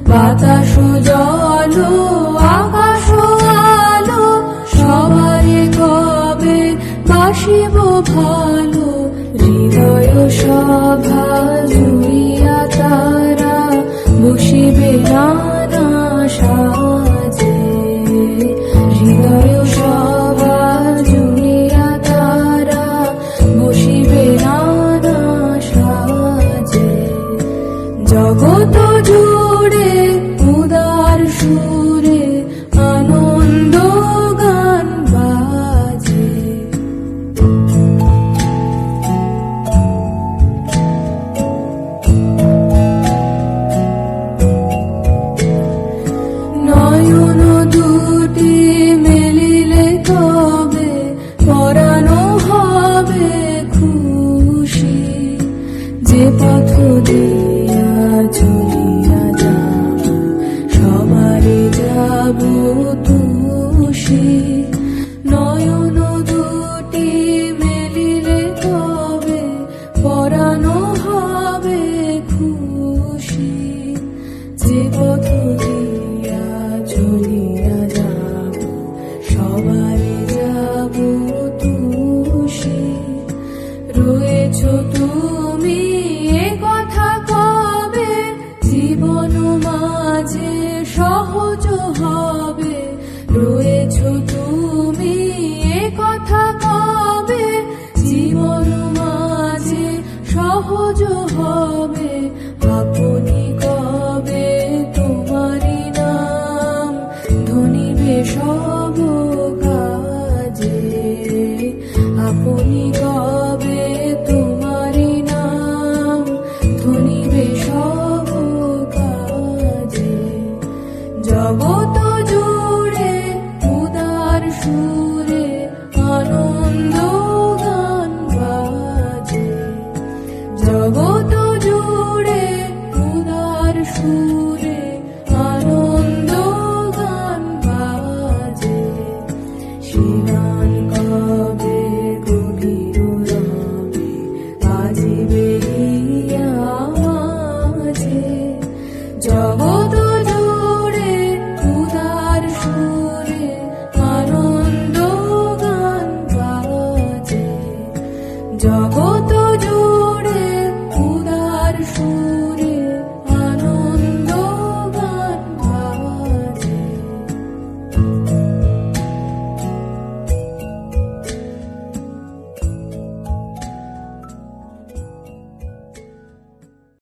বাতাস জল আকাশ আলো সবারে কবে বাসিব ভালো। হৃদয় সভা জুড়িয়া তারা বসিবে নানা সাজে। হৃদয় সভা জুড়িয়া তারা বসিবে নানা সাজে। জগত জুড়ে উদার সুরে আনন্দ গান বাজে। নয়ন দুটি মেলিলে তবে পরানো হবে খুশি। যে পথ দিয়া চলিয়া যাব সবারে যাব তুষি। নয়ন দুটি মেলিলে তবে পরানো হবে খুশি। যে পথ দিয়া চলিয়া যাব সবারে যাব তুষি। রয়েছ তুমি এ কথা কবে জীবন মাঝে সহজ হবে। রয়েছ তুমি এ কথা কবে জীবন মাঝে সহজ হবে। আপনি কবে তোমারি নাম ধনিবে সব কাজে। আপনি কবে তোমারি নাম ধনিবে সব কাজে। জগত জুড়ে উদার সুরে আনন্দ গান বাজে। জগত জুড়ে উদার সুরে